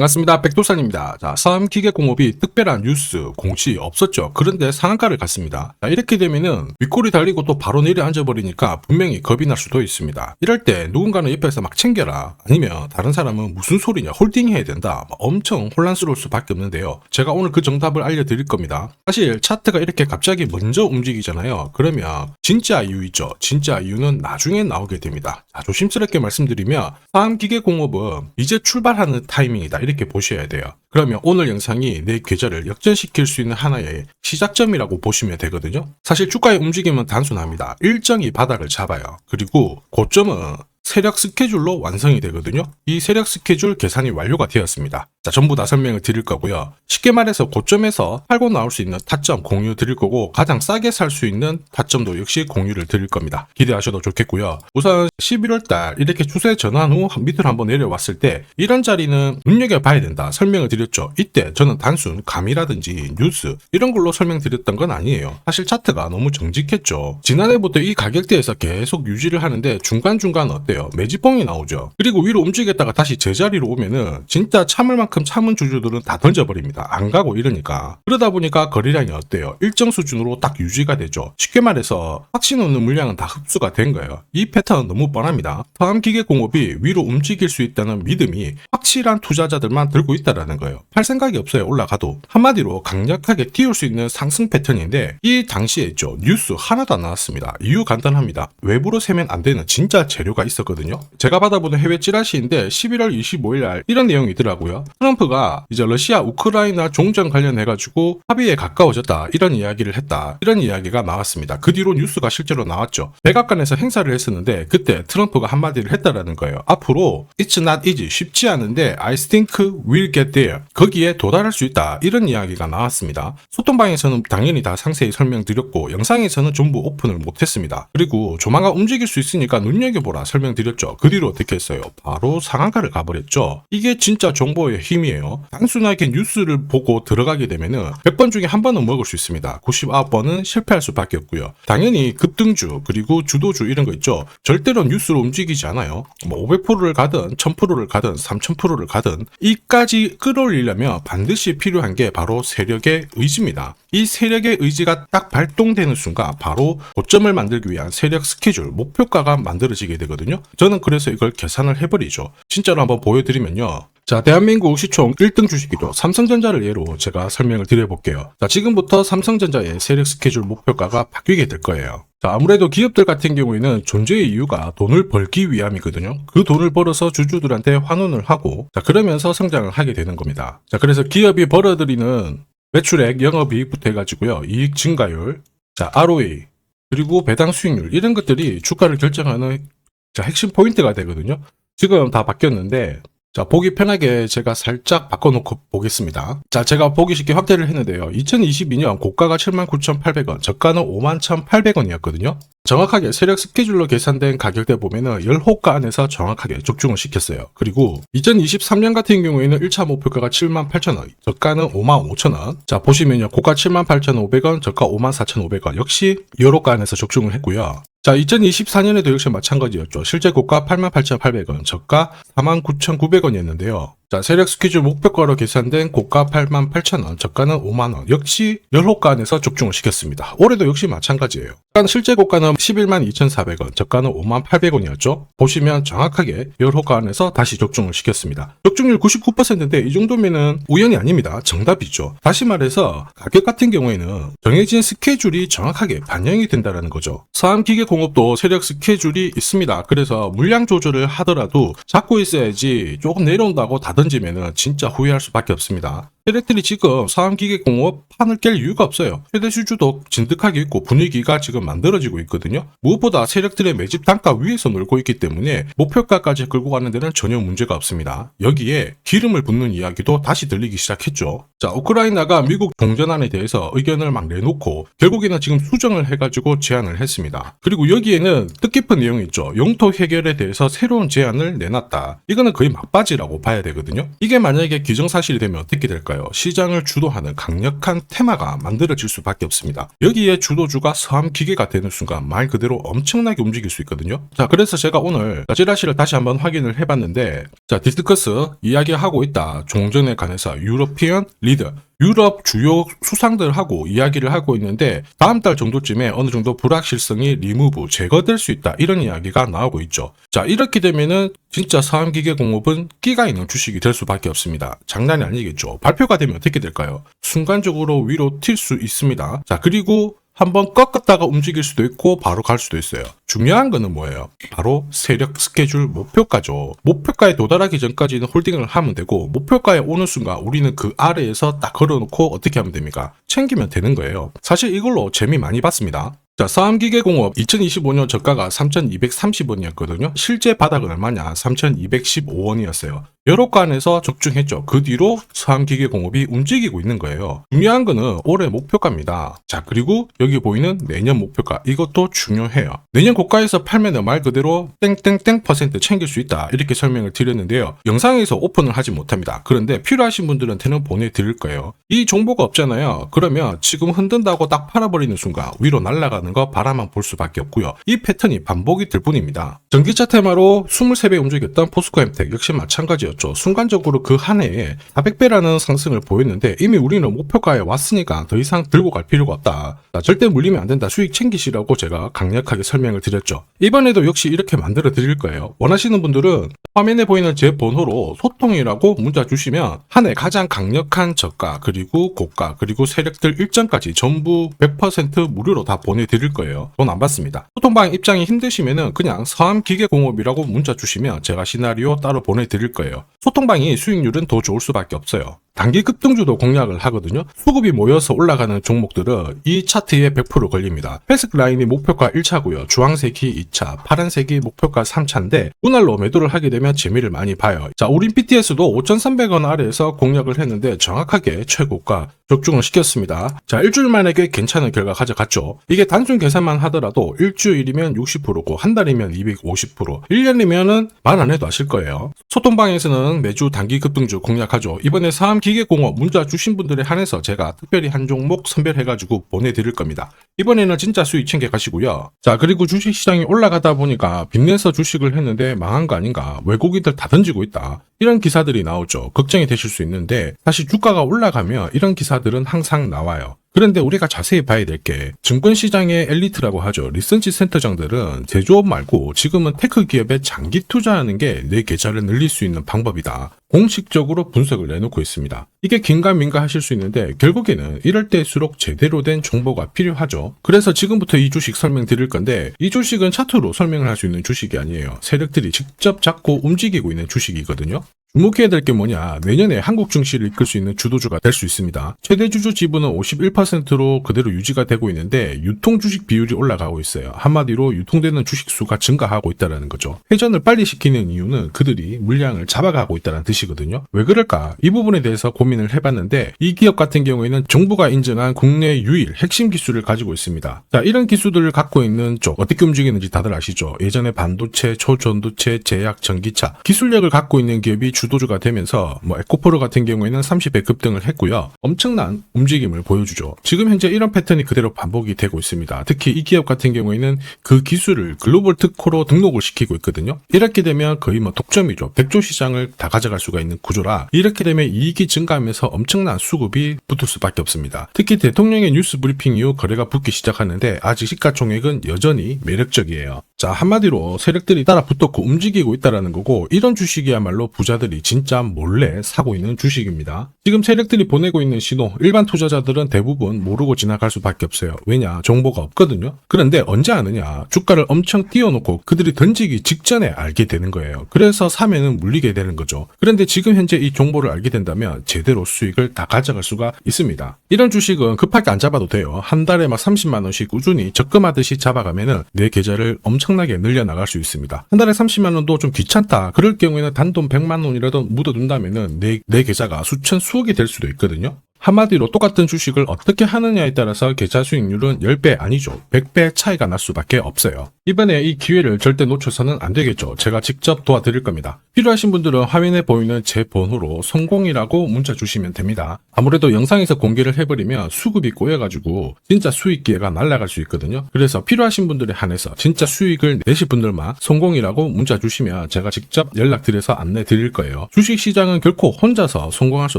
반갑습니다. 백도산입니다. 자, 사암기계공업이 특별한 뉴스, 공시 없었죠. 그런데 상한가를 갔습니다. 자, 이렇게 되면은 윗골이 달리고 또 바로 내려앉아버리니까 분명히 겁이 날 수도 있습니다. 이럴 때 누군가는 옆에서 막 챙겨라, 아니면 다른 사람은 무슨 소리냐, 홀딩해야 된다, 엄청 혼란스러울 수밖에 없는데요. 제가 오늘 그 정답을 알려드릴 겁니다. 사실 차트가 이렇게 갑자기 먼저 움직이잖아요. 그러면 진짜 이유 있죠. 진짜 이유는 나중에 나오게 됩니다. 자, 조심스럽게 말씀드리면 사암기계공업은 이제 출발하는 타이밍이다, 이렇게 보셔야 돼요. 그러면 오늘 영상이 내 계좌를 역전시킬 수 있는 하나의 시작점이라고 보시면 되거든요. 사실 주가의 움직임은 단순합니다. 일정이 바닥을 잡아요. 그리고 고점은 세력 스케줄로 완성이 되거든요. 이 세력 스케줄 계산이 완료가 되었습니다. 자, 전부 다 설명을 드릴 거고요. 쉽게 말해서 고점에서 팔고 나올 수 있는 타점 공유 드릴 거고, 가장 싸게 살 수 있는 타점도 역시 공유를 드릴 겁니다. 기대하셔도 좋겠고요. 우선 11월달 이렇게 추세 전환 후 밑으로 한번 내려왔을 때 이런 자리는 눈여겨봐야 된다 설명을 드렸죠. 이때 저는 단순 감이라든지 뉴스 이런 걸로 설명드렸던 건 아니에요. 사실 차트가 너무 정직했죠. 지난해부터 이 가격대에서 계속 유지를 하는데 중간중간 어때요? 매집봉이 나오죠. 그리고 위로 움직였다가 다시 제자리로 오면은 진짜 참을 만큼 참은 주주들은 다 던져버립니다. 안 가고 이러니까. 그러다 보니까 거래량이 어때요? 일정 수준으로 딱 유지가 되죠. 쉽게 말해서 확신 없는 물량은 다 흡수가 된 거예요. 이 패턴은 너무 뻔합니다. 사암기계공업이 위로 움직일 수 있다는 믿음이 확실한 투자자들만 들고 있다라는 거예요. 팔 생각이 없어요. 올라가도. 한마디로 강력하게 띄울 수 있는 상승 패턴인데, 이 당시에 있죠. 뉴스 하나도 안 나왔습니다. 이유 간단합니다. 외부로 세면 안 되는 진짜 재료가 있었거든요. 제가 받아보는 해외 찌라시인데 11월 25일 날 이런 내용이 있더라고요. 트럼프가 이제 러시아 우크라이나 종전 관련해가지고 합의에 가까워졌다, 이런 이야기를 했다, 이런 이야기가 나왔습니다. 그 뒤로 뉴스가 실제로 나왔죠. 백악관에서 행사를 했었는데 그때 트럼프가 한마디를 했다라는 거예요. 앞으로 It's not easy, 쉽지 않은데 I think we'll get there, 거기에 도달할 수 있다, 이런 이야기가 나왔습니다. 소통방에서는 당연히 다 상세히 설명드렸고, 영상에서는 전부 오픈을 못했습니다. 그리고 조만간 움직일 수 있으니까 눈여겨보라 설명드렸죠. 그 뒤로 어떻게 했어요? 바로 상한가를 가버렸죠. 이게 진짜 정보의 힘이에요. 단순하게 뉴스를 보고 들어가게 되면은 100번 중에 한 번은 먹을 수 있습니다. 99번은 실패할 수밖에 없고요. 당연히 급등주 그리고 주도주 이런 거 있죠. 절대로 뉴스로 움직이지 않아요. 500%를 가든 1000%를 가든 3000%를 가든 이까지 끌어올리려면 반드시 필요한 게 바로 세력의 의지입니다. 이 세력의 의지가 딱 발동되는 순간 바로 고점을 만들기 위한 세력 스케줄, 목표가가 만들어지게 되거든요. 저는 그래서 이걸 계산을 해버리죠. 진짜로 한번 보여드리면요. 자, 대한민국 시총 1등 주식이죠. 삼성전자를 예로 제가 설명을 드려볼게요. 자, 지금부터 삼성전자의 세력 스케줄 목표가가 바뀌게 될 거예요. 자, 아무래도 기업들 같은 경우에는 존재의 이유가 돈을 벌기 위함이거든요. 그 돈을 벌어서 주주들한테 환원을 하고, 자, 그러면서 성장을 하게 되는 겁니다. 자, 그래서 기업이 벌어들이는 매출액, 영업이익부터 해가지고요, 이익 증가율, 자, ROE, 그리고 배당 수익률, 이런 것들이 주가를 결정하는 자, 핵심 포인트가 되거든요. 지금 다 바뀌었는데, 자, 보기 편하게 제가 살짝 바꿔놓고 보겠습니다. 자, 제가 보기 쉽게 확대를 했는데요. 2022년 고가가 79,800원, 저가는 51,800원이었거든요. 정확하게 세력 스케줄로 계산된 가격대 보면은 10호가 안에서 정확하게 적중을 시켰어요. 그리고 2023년 같은 경우에는 1차 목표가가 78,000원, 저가는 55,000원. 자, 보시면요. 고가 78,500원, 저가 54,500원. 역시 10호가 안에서 적중을 했고요. 자, 2024년에도 역시 마찬가지였죠. 실제 고가 88,800원, 저가 49,900원이었는데요. 자, 세력 스케줄 목표가로 계산된 고가 88,000원, 저가는 5만원. 역시 10호가 안에서 적중을 시켰습니다. 올해도 역시 마찬가지예요. 실제 고가는 112,400원, 저가는 58,800원이었죠. 보시면 정확하게 10호가 안에서 다시 적중을 시켰습니다. 적중률 99%인데 이 정도면은 우연이 아닙니다. 정답이죠. 다시 말해서 가격 같은 경우에는 정해진 스케줄이 정확하게 반영이 된다는 거죠. 사암기계공업도 세력 스케줄이 있습니다. 그래서 물량 조절을 하더라도 잡고 있어야지 조금 내려온다고 다 던지면은 진짜 후회할 수밖에 없습니다. 세력들이 지금 사암기계공업 판을 깰 이유가 없어요. 최대 수주도 진득하게 있고 분위기가 지금 만들어지고 있거든요. 무엇보다 세력들의 매집 단가 위에서 놀고 있기 때문에 목표가까지 끌고 가는 데는 전혀 문제가 없습니다. 여기에 기름을 붓는 이야기도 다시 들리기 시작했죠. 자, 우크라이나가 미국 종전안에 대해서 의견을 막 내놓고 결국에는 지금 수정을 해가지고 제안을 했습니다. 그리고 여기에는 뜻깊은 내용이 있죠. 영토 해결에 대해서 새로운 제안을 내놨다. 이거는 거의 막바지라고 봐야 되거든요. 이게 만약에 기정사실이 되면 어떻게 될까요? 될까요? 시장을 주도하는 강력한 테마가 만들어질 수밖에 없습니다. 여기에 주도주가 서암기계가 되는 순간 말 그대로 엄청나게 움직일 수 있거든요. 자, 그래서 제가 오늘 찌라시를 다시 한번 확인을 해봤는데, 자, 디스커스 이야기하고 있다. 종전에 관해서 유러피언 리더, 유럽 주요 수상들하고 이야기를 하고 있는데 다음 달 정도쯤에 어느 정도 불확실성이 리무브, 제거될 수 있다. 이런 이야기가 나오고 있죠. 자, 이렇게 되면은 진짜 서암기계공업은 끼가 있는 주식이 될 수밖에 없습니다. 장난이 아니겠죠. 발표가 되면 어떻게 될까요? 순간적으로 위로 튈 수 있습니다. 자, 그리고 한번 꺾었다가 움직일 수도 있고 바로 갈 수도 있어요. 중요한 거는 뭐예요? 바로 세력 스케줄 목표가죠. 목표가에 도달하기 전까지는 홀딩을 하면 되고 목표가에 오는 순간 우리는 그 아래에서 딱 걸어놓고 어떻게 하면 됩니까? 챙기면 되는 거예요. 사실 이걸로 재미 많이 봤습니다. 자, 서암기계공업 2025년 저가가 3,230원이었거든요. 실제 바닥은 얼마냐? 3,215원이었어요. 여러간에서 적중했죠. 그 뒤로 서암기계공업이 움직이고 있는 거예요. 중요한 거는 올해 목표가입니다. 자, 그리고 여기 보이는 내년 목표가, 이것도 중요해요. 내년 고가에서 팔면 말 그대로 땡땡땡 퍼센트 챙길 수 있다. 이렇게 설명을 드렸는데요. 영상에서 오픈을 하지 못합니다. 그런데 필요하신 분들한테는 보내드릴 거예요. 이 정보가 없잖아요. 그러면 지금 흔든다고 딱 팔아버리는 순간 위로 날아가는 거 바라만 볼 수밖에 없고요. 이 패턴이 반복이 될 뿐입니다. 전기차 테마로 23배 움직였던 포스코엠텍 역시 마찬가지였죠. 순간적으로 그 한 해에 400배라는 상승을 보였는데 이미 우리는 목표가에 왔으니까 더 이상 들고 갈 필요가 없다. 자, 절대 물리면 안 된다. 수익 챙기시라고 제가 강력하게 설명을 드렸죠. 이번에도 역시 이렇게 만들어 드릴 거예요. 원하시는 분들은 화면에 보이는 제 번호로 소통이라고 문자 주시면 한 해 가장 강력한 저가, 그리고 고가, 그리고 세력들 일정까지 전부 100% 무료로 다 보내드릴 거예요. 돈 안 받습니다. 소통방 입장이 힘드시면은 그냥 서암기계공업이라고 문자 주시면 제가 시나리오 따로 보내드릴 거예요. 소통방이 수익률은 더 좋을 수밖에 없어요. 단기 급등주도 공략을 하거든요. 수급이 모여서 올라가는 종목들은 이 차트에 100% 걸립니다. 회색 라인이 목표가 1차고요. 주황색이 2차, 파란색이 목표가 3차인데 분할로 매도를 하게 되면 재미를 많이 봐요. 자, 우린 BTS도 5,300원 아래에서 공략을 했는데 정확하게 최고가 적중을 시켰습니다. 자, 일주일 만에 꽤 괜찮은 결과 가져갔죠. 이게 단순 계산만 하더라도 일주일이면 60%고 한 달이면 250%, 1년이면은 말 안 해도 아실 거예요. 소통방에서는 매주 단기 급등주 공략하죠. 이번에 서암기계공업 문자 주신 분들에 한해서 제가 특별히 한 종목 선별해가지고 보내드릴 겁니다. 이번에는 진짜 수익 챙겨 가시고요. 자, 그리고 주식시장이 올라가다 보니까 빚내서 주식을 했는데 망한 거 아닌가, 외국인들 다 던지고 있다, 이런 기사들이 나오죠. 걱정이 되실 수 있는데 사실 주가가 올라가면 이런 기사들은 항상 나와요. 그런데 우리가 자세히 봐야 될 게 증권시장의 엘리트라고 하죠. 리서치 센터장들은 제조업 말고 지금은 테크 기업에 장기 투자하는 게 내 계좌를 늘릴 수 있는 방법이다. 공식적으로 분석을 내놓고 있습니다. 이게 긴가민가 하실 수 있는데 결국에는 이럴 때일수록 제대로 된 정보가 필요하죠. 그래서 지금부터 이 주식 설명드릴 건데 이 주식은 차트로 설명을 할 수 있는 주식이 아니에요. 세력들이 직접 잡고 움직이고 있는 주식이거든요. 주목해야 될 게 뭐냐, 내년에 한국 증시를 이끌 수 있는 주도주가 될 수 있습니다. 최대 주주 지분은 51%로 그대로 유지가 되고 있는데 유통 주식 비율이 올라가고 있어요. 한마디로 유통되는 주식 수가 증가하고 있다는 거죠. 회전을 빨리 시키는 이유는 그들이 물량을 잡아가고 있다는 뜻이거든요. 왜 그럴까? 이 부분에 대해서 고민을 해봤는데 이 기업 같은 경우에는 정부가 인정한 국내 유일 핵심 기술을 가지고 있습니다. 자, 이런 기술들을 갖고 있는 쪽 어떻게 움직이는지 다들 아시죠? 예전에 반도체, 초전도체, 제약, 전기차 기술력을 갖고 있는 기업이 주도주가 되면서 에코프로 같은 경우에는 30배 급등을 했고요. 엄청난 움직임을 보여주죠. 지금 현재 이런 패턴이 그대로 반복이 되고 있습니다. 특히 이 기업 같은 경우에는 그 기술을 글로벌 특허로 등록을 시키고 있거든요. 이렇게 되면 거의 독점이죠. 100조 시장을 다 가져갈 수가 있는 구조라 이렇게 되면 이익이 증가하면서 엄청난 수급이 붙을 수밖에 없습니다. 특히 대통령의 뉴스 브리핑 이후 거래가 붙기 시작하는데 아직 시가총액은 여전히 매력적이에요. 자, 한마디로 세력들이 따라 붙었고 움직이고 있다는 거고 이런 주식이야말로 부자들이 진짜 몰래 사고 있는 주식입니다. 지금 세력들이 보내고 있는 신호 일반 투자자들은 대부분 모르고 지나갈 수밖에 없어요. 왜냐? 정보가 없거든요. 그런데 언제 아느냐? 주가를 엄청 띄워놓고 그들이 던지기 직전에 알게 되는 거예요. 그래서 사면은 물리게 되는 거죠. 그런데 지금 현재 이 정보를 알게 된다면 제대로 수익을 다 가져갈 수가 있습니다. 이런 주식은 급하게 안 잡아도 돼요. 한 달에 30만 원씩 꾸준히 적금하듯이 잡아가면은 내 계좌를 엄청나게 늘려나갈 수 있습니다. 한 달에 30만 원도 좀 귀찮다. 그럴 경우에는 단돈 100만 원이라도 묻어둔다면은 내 계좌가 수천 수억이 될 수도 있거든요. 한마디로 똑같은 주식을 어떻게 하느냐에 따라서 계좌 수익률은 10배 아니죠. 100배 차이가 날 수밖에 없어요. 이번에 이 기회를 절대 놓쳐서는 안 되겠죠. 제가 직접 도와드릴 겁니다. 필요하신 분들은 화면에 보이는 제 번호로 성공이라고 문자 주시면 됩니다. 아무래도 영상에서 공개를 해버리면 수급이 꼬여가지고 진짜 수익 기회가 날아갈 수 있거든요. 그래서 필요하신 분들에 한해서 진짜 수익을 내실 분들만 성공이라고 문자 주시면 제가 직접 연락드려서 안내 드릴 거예요. 주식시장은 결코 혼자서 성공할 수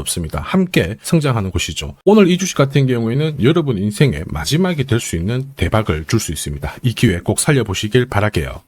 없습니다. 함께 성장하는 곳이죠. 오늘 이 주식 같은 경우에는 여러분 인생의 마지막이 될 수 있는 대박을 줄 수 있습니다. 이 기회 꼭 살려보시길 바랄게요.